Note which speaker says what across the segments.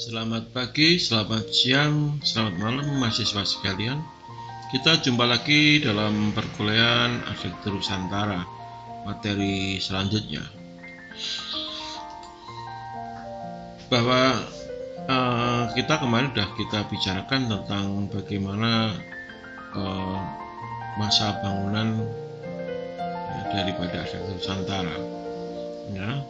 Speaker 1: Selamat pagi, selamat siang, selamat malam mahasiswa sekalian. Kita jumpa lagi dalam perkuliahan Arsitektur Nusantara, materi selanjutnya. Bahwa kita kemarin sudah kita bicarakan tentang bagaimana masa bangunan daripada Arsitektur Nusantara. Ya.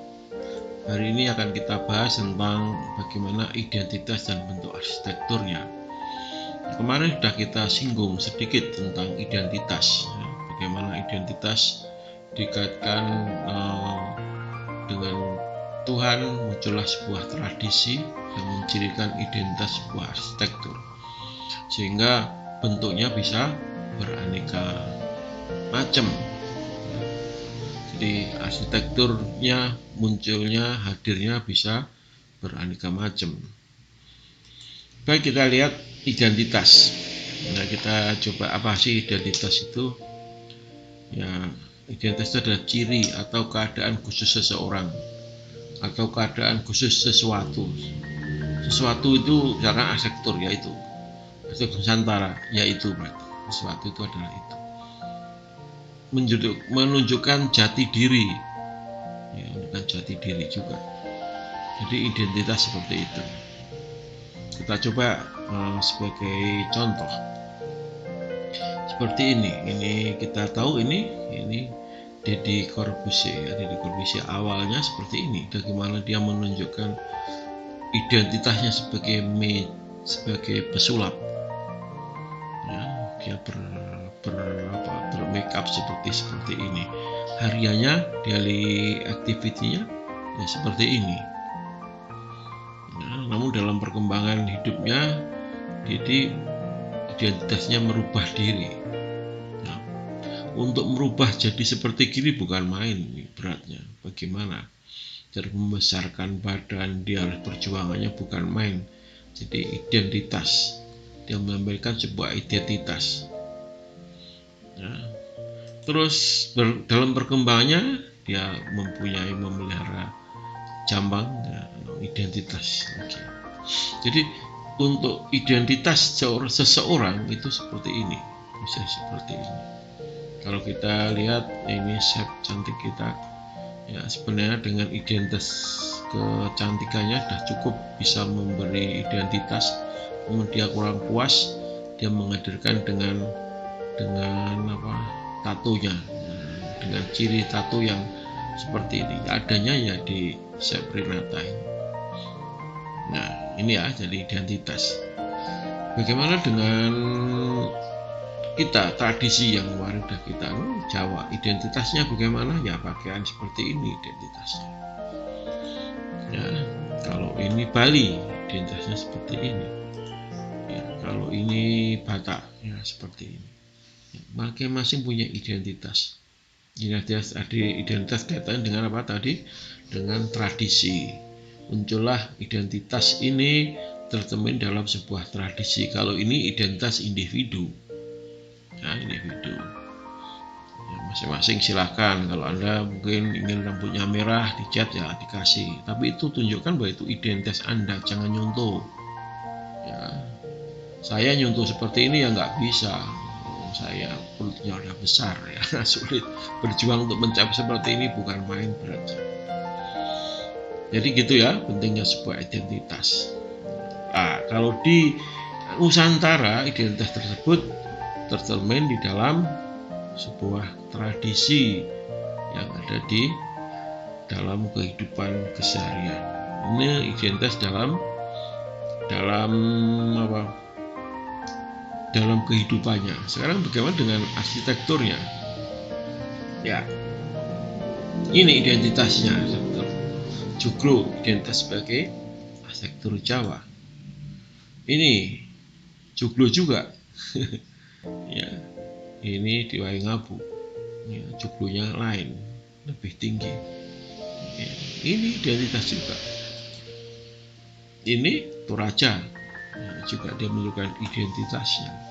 Speaker 1: Hari ini akan kita bahas tentang bagaimana identitas dan bentuk arsitekturnya. Kemarin sudah kita singgung sedikit tentang identitas, bagaimana identitas dikaitkan dengan Tuhan, muncullah sebuah tradisi yang mencirikan identitas sebuah arsitektur, sehingga bentuknya bisa beraneka macam. Jadi arsitekturnya munculnya, hadirnya bisa beraneka macam. Baik, kita lihat identitas. Nah, kita coba apa sih identitas itu? Ya, identitas itu adalah ciri atau keadaan khusus seseorang atau keadaan khusus sesuatu. Sesuatu itu misalkan arsitektur, yaitu arsitektur Nusantara, yaitu berarti sesuatu itu adalah itu. Menunjukkan jati diri, ya, menunjukkan jati diri juga. Jadi identitas seperti itu. Kita coba sebagai contoh seperti ini kita tahu ini Deddy Corbusier. Deddy Corbusier awalnya seperti ini. Bagaimana dia menunjukkan identitasnya sebagai pesulap. Ya, dia bermake up seperti ini. Hariannya, daily activity-nya ya seperti ini. Nah, namun dalam perkembangan hidupnya, jadi identitasnya merubah diri. Nah, untuk merubah jadi seperti gini bukan main, beratnya. Bagaimana? Cara membesarkan badan, dia perjuangannya bukan main. Jadi identitas, dia memberikan sebuah identitas. Nah, terus dalam perkembangannya dia memelihara jambang, identitas. Okay. Jadi untuk identitas seseorang itu seperti ini, bisa seperti ini. Kalau kita lihat ini shape cantik kita, ya sebenarnya dengan identitas kecantikannya sudah cukup bisa memberi identitas. Kemudian dia kurang puas, dia menghadirkan dengan tatonya, dengan ciri tato yang seperti ini. Adanya ya di shape Renata ini. Nah, ini ya jadi identitas. Bagaimana dengan kita, tradisi yang kemarin sudah kita Jawa, identitasnya bagaimana? Ya pakaian seperti ini identitasnya. Ya, kalau ini Bali, identitasnya seperti ini. Ya, kalau ini Batak, ya seperti ini. Masing-masing punya identitas. Identitas kaitan dengan apa tadi? Dengan tradisi. Muncullah identitas ini tercermin dalam sebuah tradisi. Kalau ini identitas individu. Nah, individu. Ya, masing-masing silahkan. Kalau Anda mungkin ingin rambutnya merah, dicat ya dikasih. Tapi itu tunjukkan bahwa itu identitas Anda. Jangan nyontoh. Ya, saya nyontoh seperti ini ya nggak bisa. Saya perutnya udah besar ya, sulit berjuang untuk mencapai seperti ini, bukan main berat. Jadi gitu ya pentingnya sebuah identitas. Nah, kalau di Nusantara identitas tersebut tercermin di dalam sebuah tradisi yang ada di dalam kehidupan keseharian. Ini identitas dalam kehidupannya. Sekarang bagaimana dengan arsitekturnya? Ya, ini identitasnya. Joglo, identitas sebagai arsitektur Jawa. Ini Joglo juga. Ya, ini di Waingapu. Ya, Joglonya lain, lebih tinggi. Ya, ini identitas juga. Ini Toraja. Ya, juga dia menunjukkan identitasnya.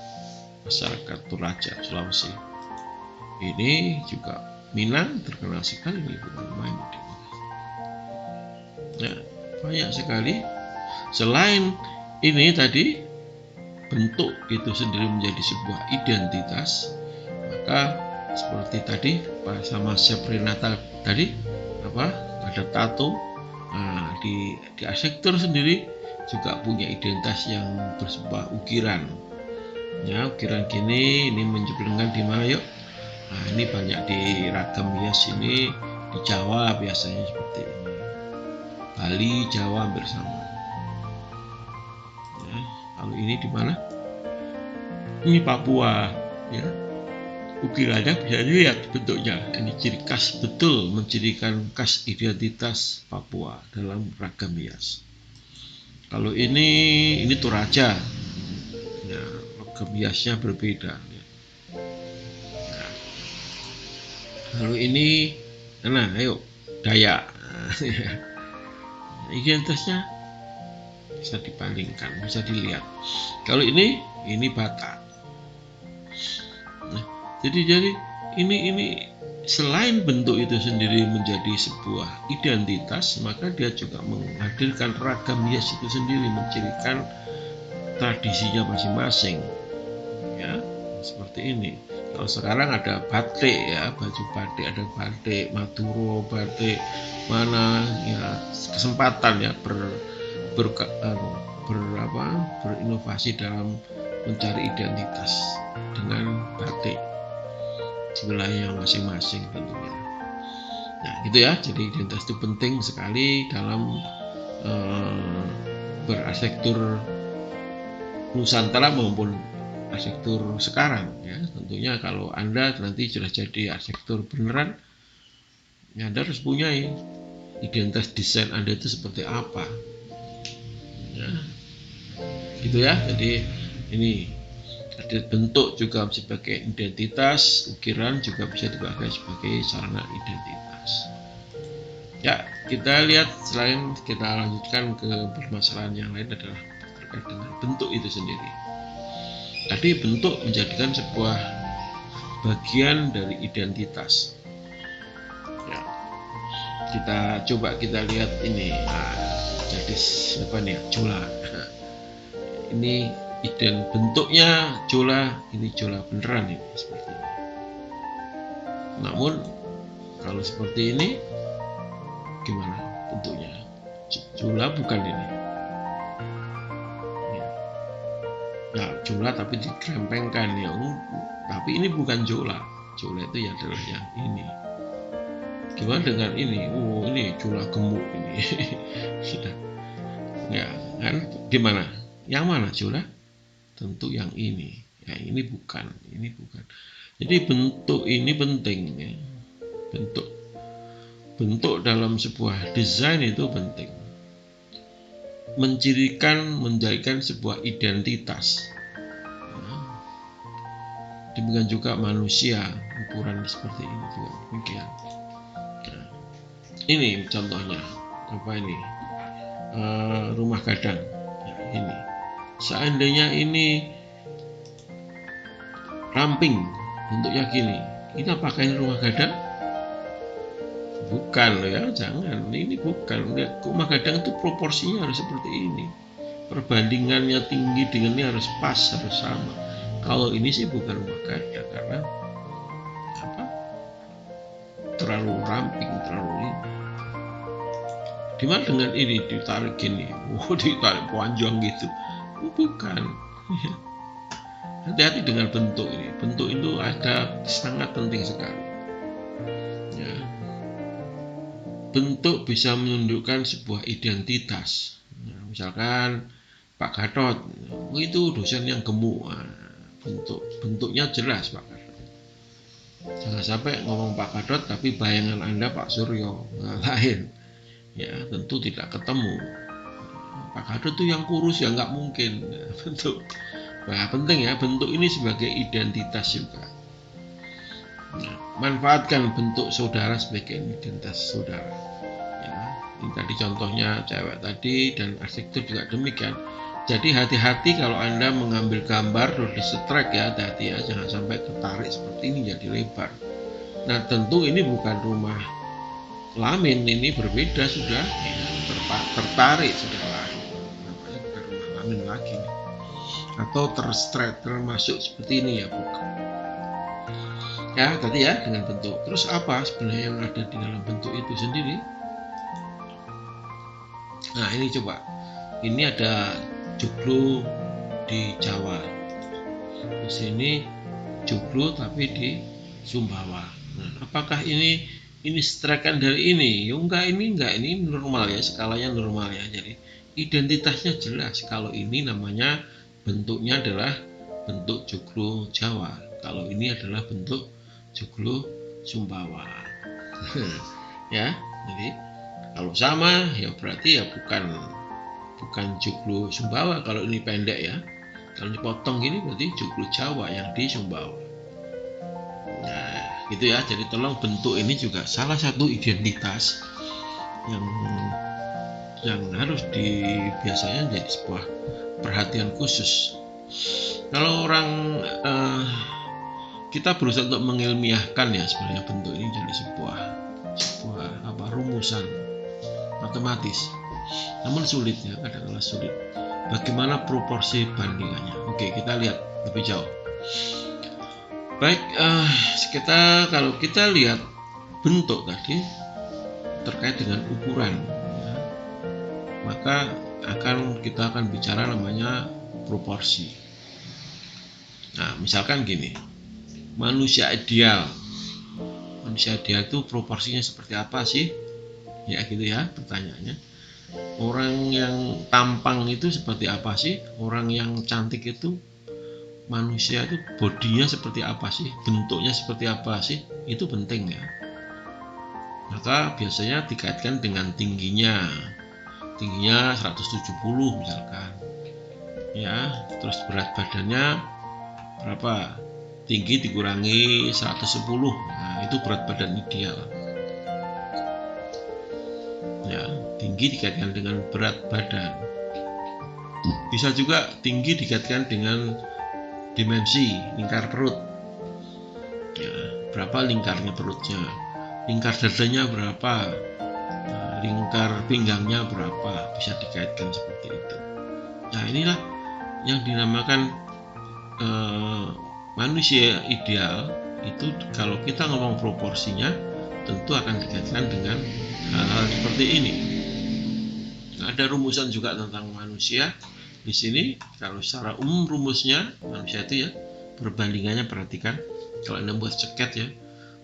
Speaker 1: Masyarakat Toraja, Sulawesi. Ini juga Minang, terkenal sekali, bukan main. Ya, banyak sekali Selain ini tadi, bentuk itu sendiri menjadi sebuah identitas, maka seperti tadi sama shape prenatal tadi ada tato. Nah, di arsitektur sendiri juga punya identitas yang bersebut ukiran. Ya, ukiran gini, ini menjeblengkan di mana yuk? Nah, ini banyak di ragam hias ini di Jawa biasanya seperti ini. Bali, Jawa hampir sama. Ya, kalau ini di mana? Ini Papua, ya. Ukirannya bisa dilihat bentuknya. Ini ciri khas betul, mencirikan khas identitas Papua dalam ragam hias. Kalau ini Toraja. Ya, ragam hiasnya berbeda. Ya. Nah, kalau ini, ayo Dayak. Identitasnya bisa dibandingkan, bisa dilihat. Kalau ini Batak. Nah, jadi ini selain bentuk itu sendiri menjadi sebuah identitas, maka dia juga menghadirkan ragam hias itu sendiri, mencirikan tradisinya masing-masing. Ya, seperti ini. Kalau sekarang ada batik, ya, baju batik, ada batik Maduro, batik mana, ya, kesempatan ya berinovasi dalam mencari identitas dengan batik di wilayah masing-masing tentunya. Nah, gitu ya. Jadi identitas itu penting sekali dalam berarsitektur Nusantara maupun arsitektur sekarang, ya. Tentunya kalau Anda nanti sudah jadi arsitektur beneran, ya, Anda harus punya identitas desain Anda itu seperti apa, ya. Gitu ya. Jadi ini ada bentuk juga sebagai identitas, ukiran juga bisa dipakai sebagai sarana identitas. Ya, kita lihat, selain kita lanjutkan ke permasalahan yang lain adalah terkait dengan bentuk itu sendiri. Tadi bentuk menjadikan sebuah bagian dari identitas. Ya, kita lihat ini. Nah, jadi apa nih? Jola. Ini bentuknya jola, ini jola beneran ini seperti ini. Namun kalau seperti ini gimana bentuknya? Jola bukan ini. Ya, jola tapi dikrempengkan ya. Tapi ini bukan jola. Jola itu ya adalah yang ini. Gimana dengan ini? Ini jola gemuk ini. Ya, kan gimana? Yang mana jola? Tentu yang ini. Ya, ini bukan. Jadi bentuk ini penting, ya. Bentuk dalam sebuah desain itu penting. Menjadikan sebuah identitas. Demikian juga manusia, ukuran seperti ini juga demikian. Nah, ini contohnya apa ini? Rumah gadang. Ya, ini. Seandainya ini ramping, bentuknya gini, ini apakah ini rumah gadang? Bukan loh ya, jangan. Ini bukan. Rumah gadang itu proporsinya harus seperti ini. Perbandingannya tinggi dengan ini harus pas, harus sama. Kalau ini sih bukan rumah gadang karena terlalu ramping, terlalu ini. Gimana dengan ini ditarik gini? Ditarik panjang gitu. Bukan. Hati-hati dengan bentuk ini. Bentuk itu sangat penting sekali. Ya. Bentuk bisa menunjukkan sebuah identitas. Nah, misalkan Pak Gatot, itu dosen yang gemuk. Bentuknya jelas Pak Gatot. Jangan sampai ngomong Pak Gatot tapi bayangan Anda Pak Suryo, lain. Ya, tentu tidak ketemu. Pak Gatot itu yang kurus ya nggak mungkin. Bentuk. Nah, penting ya, bentuk ini sebagai identitas juga. Nah, manfaatkan bentuk saudara sebagai identitas saudara. Ya, ini tadi contohnya cewek tadi, dan arsitektur juga demikian. Jadi hati-hati kalau Anda mengambil gambar terus di-strike ya, hati-hati ya, jangan sampai tertarik seperti ini jadi lebar. Nah, tentu ini bukan rumah lamin, ini berbeda sudah, ya, tertarik sudah lain. amin lagi nih. Atau termasuk seperti ini ya, bukan ya tadi ya dengan bentuk. Terus apa sebenarnya yang ada di dalam bentuk itu sendiri? Nah ini coba, ini ada joglo di Jawa, di sini joglo tapi di Sumbawa. Nah, apakah ini strekan dari ini? Ya enggak, ini normal ya, skalanya normal ya. Jadi identitasnya jelas. Kalau ini namanya bentuknya adalah bentuk joglo Jawa. Kalau ini adalah bentuk joglo Sumbawa. Ya, jadi kalau sama ya berarti ya bukan joglo Sumbawa kalau ini pendek ya. Kalau dipotong gini berarti joglo Jawa yang di Sumbawa. Nah, gitu ya. Jadi tolong, bentuk ini juga salah satu identitas yang harus biasanya jadi sebuah perhatian khusus. Kalau orang kita berusaha untuk mengilmiahkan ya sebenarnya bentuk ini jadi sebuah rumusan matematis. Namun sulit ya, kadang-kadang sulit. Bagaimana proporsi bandingannya? Oke, kita lihat lebih jauh. Baik, kalau kita lihat bentuk tadi terkait dengan ukuran, ya, maka kita akan bicara namanya proporsi. Nah, misalkan gini, manusia ideal itu proporsinya seperti apa sih? Ya gitu ya pertanyaannya. Orang yang tampang itu seperti apa sih? Orang yang cantik itu, manusia itu bodinya seperti apa sih? Bentuknya seperti apa sih? Itu penting ya. Maka biasanya dikaitkan dengan tingginya 170 misalkan. Ya, terus berat badannya berapa? Tinggi dikurangi 110. Nah, itu berat badan ideal. Ya, tinggi dikaitkan dengan berat badan. Bisa juga tinggi dikaitkan dengan dimensi lingkar perut. Ya, berapa lingkarnya perutnya? Lingkar dadanya berapa? Lingkar pinggangnya berapa? Bisa dikaitkan seperti itu. Nah, inilah yang dinamakan manusia ideal. Itu kalau kita ngomong proporsinya tentu akan dikaitkan dengan hal-hal seperti ini. Ada rumusan juga tentang manusia di sini. Kalau secara umum rumusnya manusia itu ya perbandingannya, perhatikan kalau Anda buat ceket ya,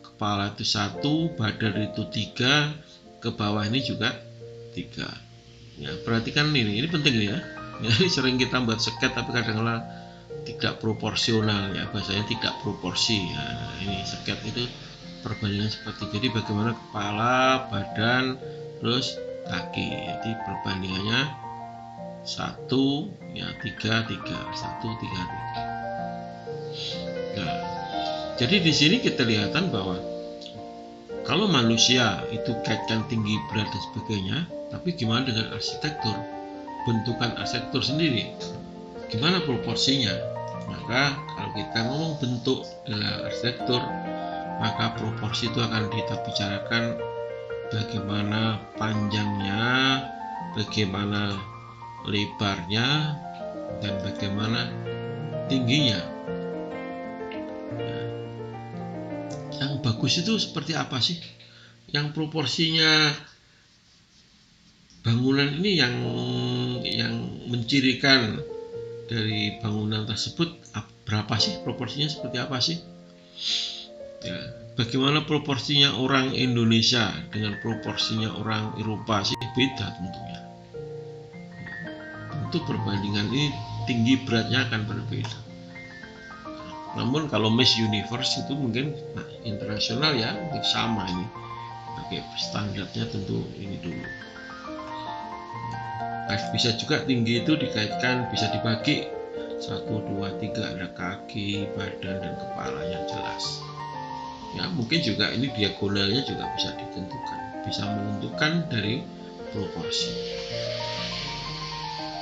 Speaker 1: kepala itu 1, badan itu 3, ke bawah ini juga 3 ya. Perhatikan ini penting ya. Ini sering kita buat ceket tapi kadang-kadang tidak proporsional ya, bahasanya tidak proporsi ya. Ini ceket itu perbandingan seperti, jadi bagaimana kepala, badan, terus kaki, jadi perbandingannya 1 ya 3 3 1 3 3. Nah, jadi di sini kita lihatan bahwa kalau manusia itu kaitkan tinggi, berat dan sebagainya, tapi gimana dengan arsitektur, bentukan arsitektur sendiri, gimana proporsinya? Maka kalau kita ngomong bentuk dalam arsitektur, maka proporsi itu akan kita bicarakan bagaimana panjangnya, bagaimana lebarnya, dan bagaimana tingginya. Nah, yang bagus itu seperti apa sih? Yang proporsinya bangunan ini yang mencirikan dari bangunan tersebut berapa sih? Proporsinya seperti apa sih? Ya, bagaimana proporsinya orang Indonesia dengan proporsinya orang Eropa sih? Beda tentunya. Tentu perbandingan ini tinggi beratnya akan berbeda. Namun kalau Miss Universe itu mungkin internasional ya, mungkin sama ini. Oke, standarnya tentu ini dulu. Nah, bisa juga tinggi itu dikaitkan, bisa dibagi 1, 2, 3, ada kaki, badan, dan kepala yang jelas. Ya, mungkin juga ini diagonalnya juga bisa ditentukan, bisa menentukan dari proporsi.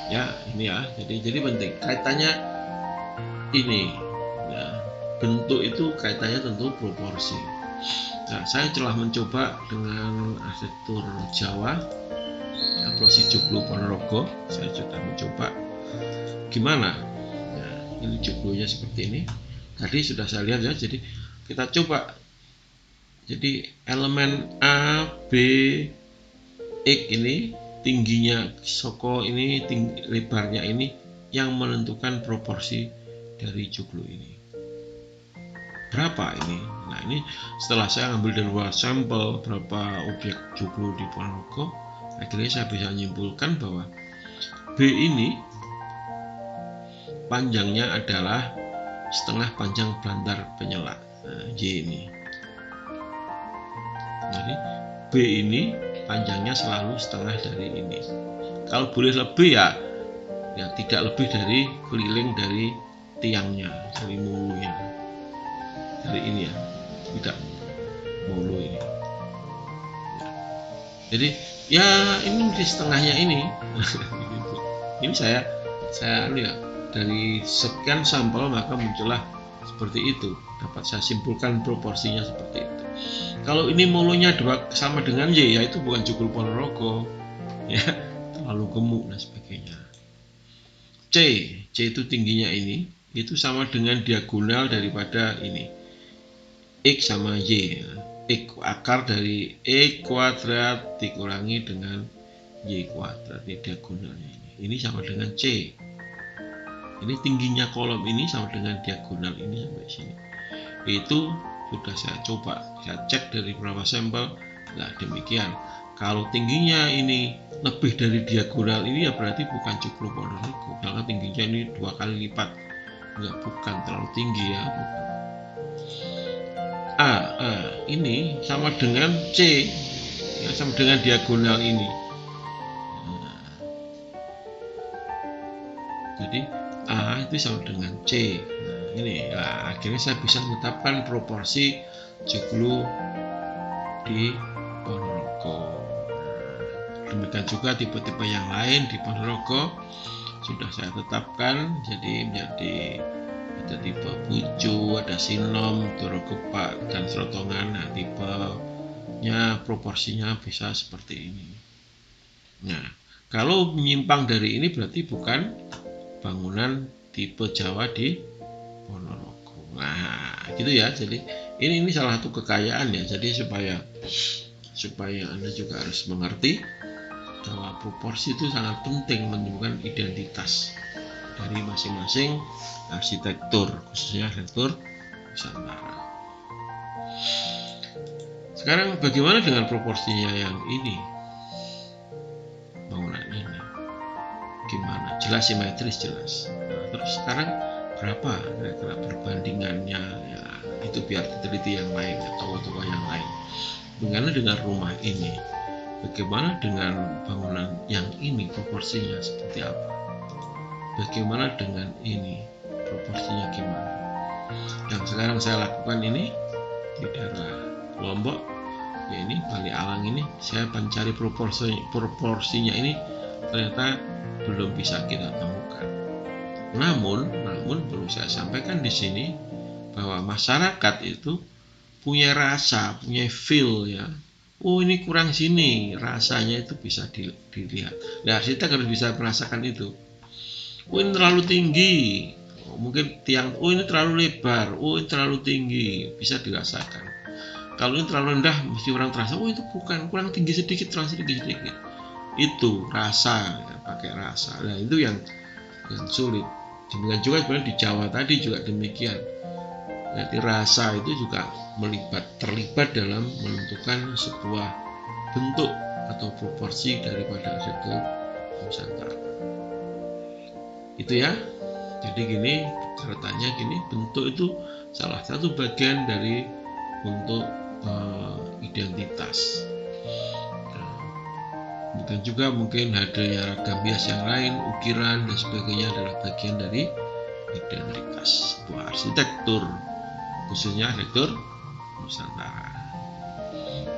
Speaker 1: Ya, ini ya, jadi penting kaitannya ini. Ya, bentuk itu kaitannya tentu proporsi. Nah, saya telah mencoba dengan arsitektur Jawa, ya, Prosi Joglo Ponorogo. Saya sudah mencoba Gimana? Nah, ini joglonya seperti ini. Tadi sudah saya lihat ya, jadi kita coba. Jadi elemen A, B, X ini tingginya soko ini, lebarnya ini yang menentukan proporsi dari joglo ini. Berapa ini? Nah, ini setelah saya ambil dari beberapa sampel berapa objek joglo di Ponorogo, akhirnya saya bisa menyimpulkan bahwa B ini panjangnya adalah setengah panjang bantar penyela. Nah, Y ini. Jadi B ini panjangnya selalu setengah dari ini. Kalau boleh lebih ya tidak lebih dari keliling dari tiangnya, dari mulunya, dari ini ya, tidak mulu ini. Jadi ya ini di setengahnya ini. Ini saya lihat dari sekian sampel maka muncullah seperti itu. Dapat saya simpulkan proporsinya seperti itu. Kalau ini mulunya sama dengan Y, ya itu bukan joglo Ponorogo, ya terlalu gemuk dan sebagainya. C itu tingginya ini, itu sama dengan diagonal daripada ini. X sama Y, X akar dari X kuadrat dikurangi dengan Y kuadrat, ini diagonalnya ini. Ini sama dengan C. Ini tingginya kolom ini sama dengan diagonal ini sampai sini. Itu sudah saya coba, saya cek dari beberapa sampel, nah demikian. Kalau tingginya ini lebih dari diagonal ini ya berarti bukan joglo Ponorogo, karena tingginya ini 2 kali lipat, enggak, bukan terlalu tinggi ya, bukan. Ini sama dengan C, ya, sama dengan diagonal ini. Nah, jadi A itu sama dengan C. Ini akhirnya saya bisa menetapkan proporsi joglo di Ponorogo. Demikian juga tipe-tipe yang lain di Ponorogo sudah saya tetapkan, jadi menjadi ada tipe Bucu, ada Sinom, Dorogepak, dan Serotongan. Nah, tipenya proporsinya bisa seperti ini. Nah, kalau menyimpang dari ini berarti bukan bangunan tipe Jawa di Ponorogo. Nah, gitu ya. Jadi ini salah satu kekayaan ya. Jadi supaya Anda juga harus mengerti bahwa proporsi itu sangat penting menunjukkan identitas dari masing-masing arsitektur, khususnya arsitektur Nusantara. Sekarang bagaimana dengan proporsinya yang ini? Bangunan ini gimana? Jelas simetris, jelas. Nah, terus sekarang berapa kira-kira perbandingannya ya, itu biar diteliti yang lain atau tokoh yang lain. Bagaimana dengan rumah ini, bagaimana dengan bangunan yang ini, proporsinya seperti apa, bagaimana dengan ini, proporsinya gimana. Yang sekarang saya lakukan ini di daerah Lombok ya, ini Bali Alang ini saya mencari proporsinya ini ternyata belum bisa kita temukan. Namun perlu saya sampaikan di sini bahwa masyarakat itu punya rasa, punya feel ya. Oh ini kurang sini, rasanya itu bisa dilihat. Nah, arsitek harus bisa merasakan itu. Oh ini terlalu tinggi, mungkin tiang. Oh ini terlalu lebar, oh ini terlalu tinggi, bisa dirasakan. Kalau ini terlalu rendah, mesti orang terasa. Oh itu bukan, kurang tinggi sedikit, terlalu sedikit. Itu rasa, ya, pakai rasa. Nah itu yang sulit. Demikian juga sebenarnya di Jawa tadi juga demikian. Jadi rasa itu juga terlibat dalam menentukan sebuah bentuk atau proporsi daripada arsitektur Nusantara. Itu ya. Jadi gini, catatannya gini, bentuk itu salah satu bagian dari bentuk identitas. Demikian juga mungkin adanya ragam hias yang lain, ukiran dan sebagainya adalah bagian dari identitas sebuah arsitektur, khususnya arsitektur Nusantara.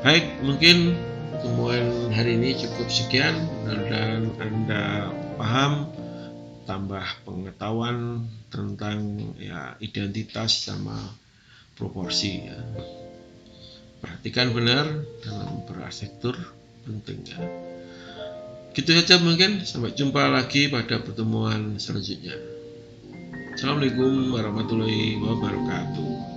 Speaker 1: Baik, mungkin pertemuan hari ini cukup sekian dan Anda paham, tambah pengetahuan tentang ya identitas sama proporsi ya. Perhatikan benar dalam berarsitektur pentingnya. Gitu saja mungkin, sampai jumpa lagi pada pertemuan selanjutnya. Assalamualaikum warahmatullahi wabarakatuh.